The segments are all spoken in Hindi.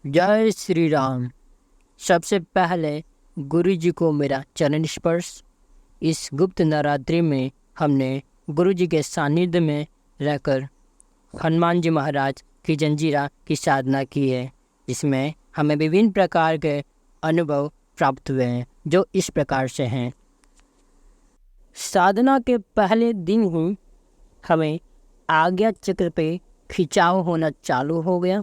जय श्री राम। सबसे पहले गुरु जी को मेरा चरण स्पर्श। इस गुप्त नवरात्रि में हमने गुरु जी के सानिध्य में रहकर हनुमान जी महाराज की जंजीरा की साधना की है, जिसमें हमें विभिन्न प्रकार के अनुभव प्राप्त हुए हैं, जो इस प्रकार से हैं। साधना के पहले दिन ही हमें आज्ञा चक्र पे खिंचाव होना चालू हो गया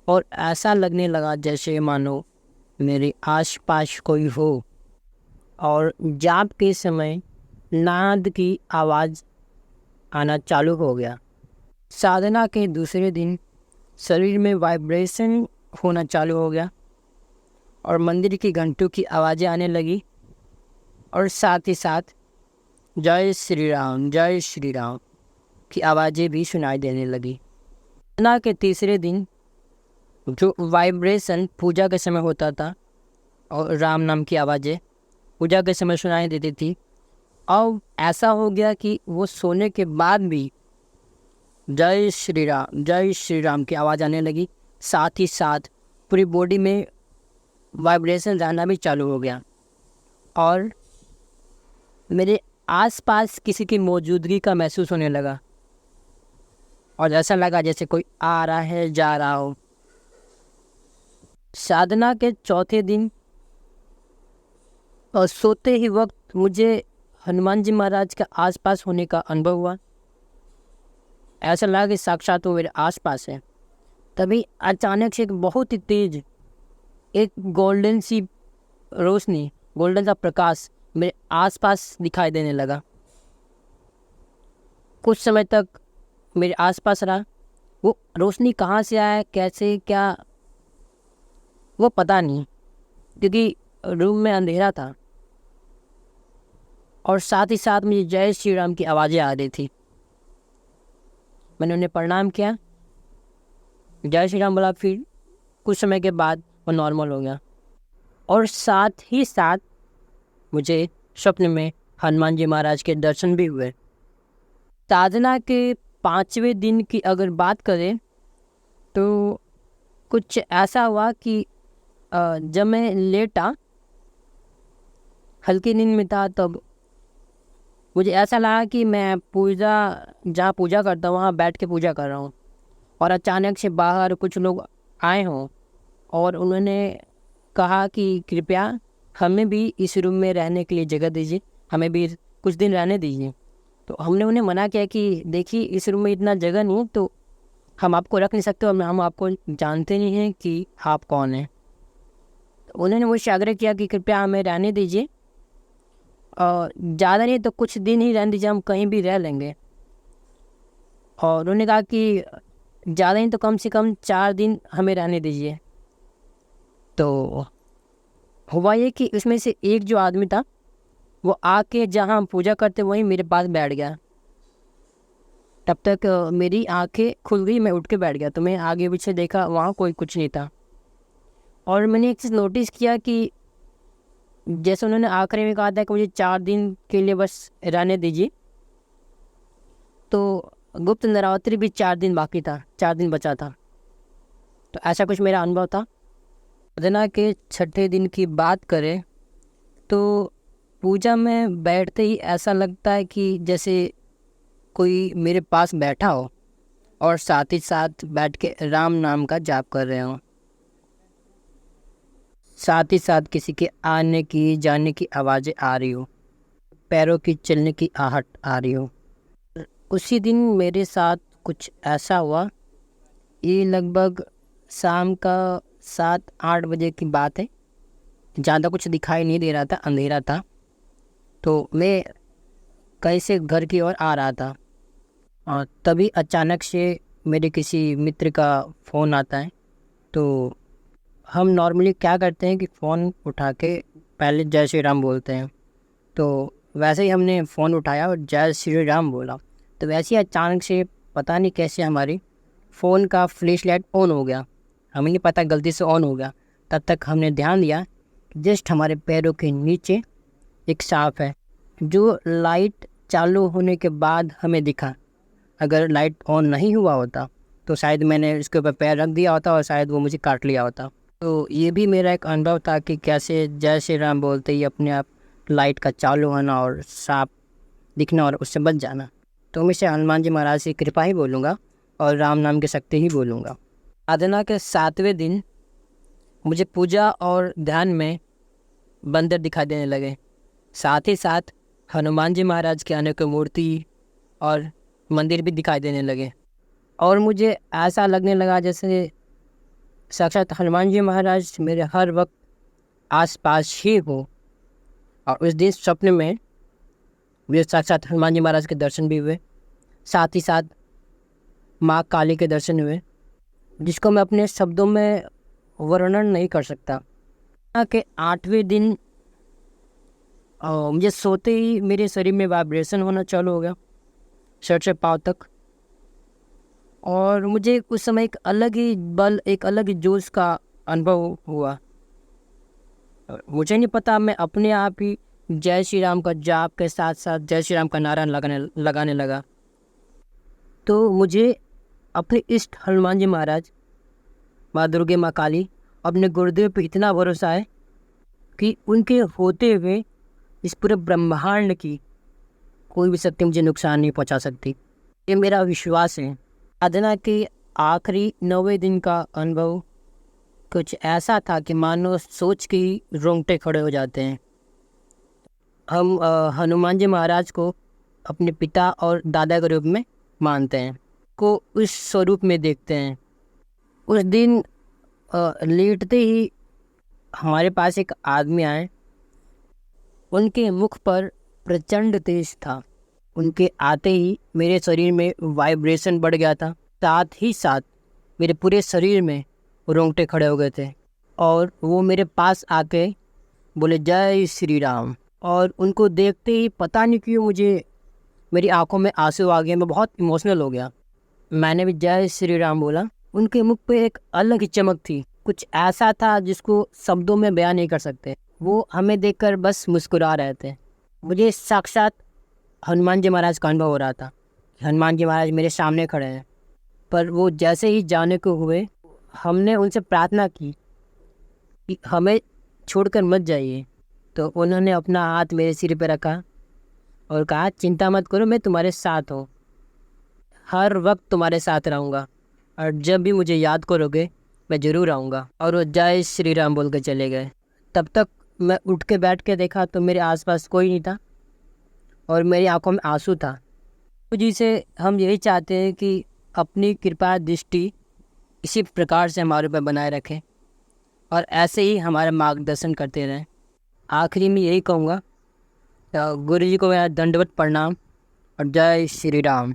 और ऐसा लगने लगा जैसे मानो मेरे आसपास कोई हो। और जाप के समय नाद की आवाज़ आना चालू हो गया। साधना के दूसरे दिन शरीर में वाइब्रेशन होना चालू हो गया और मंदिर की घंटों की आवाज़ें आने लगी और साथ ही साथ जय श्री राम की आवाज़ें भी सुनाई देने लगी। साधना के तीसरे दिन जो वाइब्रेशन पूजा के समय होता था और राम नाम की आवाज़ें पूजा के समय सुनाई देती थी, अब ऐसा हो गया कि वो सोने के बाद भी जय श्री राम की आवाज़ आने लगी। साथ ही साथ पूरी बॉडी में वाइब्रेशन रहना भी चालू हो गया और मेरे आसपास किसी की मौजूदगी का महसूस होने लगा और ऐसा लगा जैसे कोई आ रहा है जा रहा हो। साधना के चौथे दिन और सोते ही वक्त मुझे हनुमान जी महाराज के आसपास होने का अनुभव हुआ। ऐसा लगा कि साक्षात वो मेरे आसपास है। तभी अचानक से एक बहुत ही तेज एक गोल्डन सी रोशनी, गोल्डन सा प्रकाश मेरे आसपास दिखाई देने लगा। कुछ समय तक मेरे आसपास रहा। वो रोशनी कहाँ से आया, कैसे, क्या, वो पता नहीं, क्योंकि रूम में अंधेरा था और साथ ही साथ मुझे जय श्री राम की आवाज़ें आ रही थी। मैंने उन्हें प्रणाम किया, जय श्री राम बोला। फिर कुछ समय के बाद वो नॉर्मल हो गया और साथ ही साथ मुझे स्वप्न में हनुमान जी महाराज के दर्शन भी हुए। साधना के 5वें दिन की अगर बात करें तो कुछ ऐसा हुआ कि जब मैं लेटा हल्की नींद में था, तब मुझे ऐसा लगा कि मैं जहाँ पूजा करता हूँ वहाँ बैठ के पूजा कर रहा हूँ और अचानक से बाहर कुछ लोग आए हों और उन्होंने कहा कि कृपया हमें भी इस रूम में रहने के लिए जगह दीजिए, हमें भी कुछ दिन रहने दीजिए। तो हमने उन्हें मना किया कि देखिए इस रूम में इतना जगह नहीं है, तो हम आपको रख नहीं सकते और हम आपको जानते नहीं हैं कि आप कौन हैं। तो उन्होंने मुझसे आग्रह किया कि कृपया हमें रहने दीजिए और ज़्यादा नहीं तो कुछ दिन ही रहने दीजिए, हम कहीं भी रह लेंगे। और उन्होंने कहा कि ज़्यादा नहीं तो कम से कम 4 दिन हमें रहने दीजिए। तो हुआ ये कि उसमें से एक जो आदमी था वो आके जहाँ हम पूजा करते वहीं मेरे पास बैठ गया। तब तक मेरी आंखें खुल गई, मैं उठ के बैठ गया। तो मैं आगे पीछे देखा, वहाँ कोई कुछ नहीं था। और मैंने एक चीज़ नोटिस किया कि जैसे उन्होंने आखिरी में कहा था कि मुझे 4 दिन के लिए बस रहने दीजिए, तो गुप्त नवरात्रि भी 4 दिन बाकी था, 4 दिन बचा था। तो ऐसा कुछ मेरा अनुभव था। साधना के छठे दिन की बात करें तो पूजा में बैठते ही ऐसा लगता है कि जैसे कोई मेरे पास बैठा हो और साथ ही साथ बैठ के राम नाम का जाप कर रहे हो। साथ ही साथ किसी के आने की जाने की आवाज़ें आ रही हो, पैरों की चलने की आहट आ रही हो। उसी दिन मेरे साथ कुछ ऐसा हुआ। ये लगभग शाम का 7-8 बजे की बात है। ज़्यादा कुछ दिखाई नहीं दे रहा था, अंधेरा था। तो मैं कहीं से घर की ओर आ रहा था और तभी अचानक से मेरे किसी मित्र का फ़ोन आता है। तो हम नॉर्मली क्या करते हैं कि फ़ोन उठा के पहले जय श्री राम बोलते हैं। तो वैसे ही हमने फ़ोन उठाया और जय श्री राम बोला। तो वैसे ही अचानक से पता नहीं कैसे हमारी फ़ोन का फ्लैश लाइट ऑन हो गया। हमें नहीं पता गलती से ऑन हो गया। तब तक हमने ध्यान दिया कि जस्ट हमारे पैरों के नीचे एक सांप है, जो लाइट चालू होने के बाद हमें दिखा। अगर लाइट ऑन नहीं हुआ होता तो शायद मैंने उसके ऊपर पैर रख दिया होता और शायद वो मुझे काट लिया होता। तो ये भी मेरा एक अनुभव था कि कैसे जय श्री राम बोलते ही अपने आप लाइट का चालू होना और सांप दिखना और उससे बच जाना। तो मैं इसे हनुमान जी महाराज की कृपा ही बोलूँगा और राम नाम की शक्ति ही बोलूँगा। साधना के 7वें दिन मुझे पूजा और ध्यान में बंदर दिखाई देने लगे। साथ ही साथ हनुमान जी महाराज के अनेक मूर्ति और मंदिर भी दिखाई देने लगे और मुझे ऐसा लगने लगा जैसे साक्षात हनुमान जी महाराज मेरे हर वक्त आसपास ही हो। और उस दिन स्वप्न में मुझे साक्षात हनुमान जी महाराज के दर्शन भी हुए, साथ ही साथ माँ काली के दर्शन हुए, जिसको मैं अपने शब्दों में वर्णन नहीं कर सकता। के 8वें दिन मुझे सोते ही मेरे शरीर में वाइब्रेशन होना चालू हो गया, सर से पाँव तक। और मुझे उस समय एक अलग ही बल, एक अलग ही जोश का अनुभव हुआ। मुझे नहीं पता, मैं अपने आप ही जय श्री राम का जाप के साथ साथ जय श्री राम का नारा लगाने लगा। तो मुझे अपने इष्ट हनुमान जी महाराज, माँ दुर्गे, माँ काली, अपने गुरुदेव पे इतना भरोसा है कि उनके होते हुए इस पूरे ब्रह्मांड की कोई भी शक्ति मुझे नुकसान नहीं पहुंचा सकती। ये मेरा विश्वास है। साधना के आखिरी 9वें दिन का अनुभव कुछ ऐसा था कि मानो सोच के ही रोंगटे खड़े हो जाते हैं। हम हनुमान जी महाराज को अपने पिता और दादा के रूप में मानते हैं, को उस स्वरूप में देखते हैं। उस दिन लेटते ही हमारे पास एक आदमी आए। उनके मुख पर प्रचंड तेज था। उनके आते ही मेरे शरीर में वाइब्रेशन बढ़ गया था, साथ ही साथ मेरे पूरे शरीर में रोंगटे खड़े हो गए थे। और वो मेरे पास आके बोले जय श्री राम। और उनको देखते ही पता नहीं क्यों मुझे, मेरी आंखों में आंसू आ गए, मैं बहुत इमोशनल हो गया। मैंने भी जय श्री राम बोला। उनके मुख पे एक अलग ही चमक थी, कुछ ऐसा था जिसको शब्दों में बयान नहीं कर सकते। वो हमें देखकर बस मुस्कुरा रहे थे। मुझे साक्षात हनुमान जी महाराज का अनुभव हो रहा था। हनुमान जी महाराज मेरे सामने खड़े हैं। पर वो जैसे ही जाने को हुए, हमने उनसे प्रार्थना की कि हमें छोड़कर मत जाइए। तो उन्होंने अपना हाथ मेरे सिर पर रखा और कहा चिंता मत करो, मैं तुम्हारे साथ हूँ, हर वक्त तुम्हारे साथ रहूँगा और जब भी मुझे याद करोगे मैं ज़रूर आऊँगा। और वो जय श्री राम बोल के चले गए। तब तक मैं उठ के बैठ के देखा तो मेरे आसपास कोई नहीं था और मेरी आंखों में आंसू था। तो जिसे हम यही चाहते हैं कि अपनी कृपा दृष्टि इसी प्रकार से हमारे ऊपर बनाए रखें और ऐसे ही हमारा मार्गदर्शन करते रहें। आखिरी में यही कहूँगा, गुरु जी को मेरा दंडवत प्रणाम और जय श्री राम।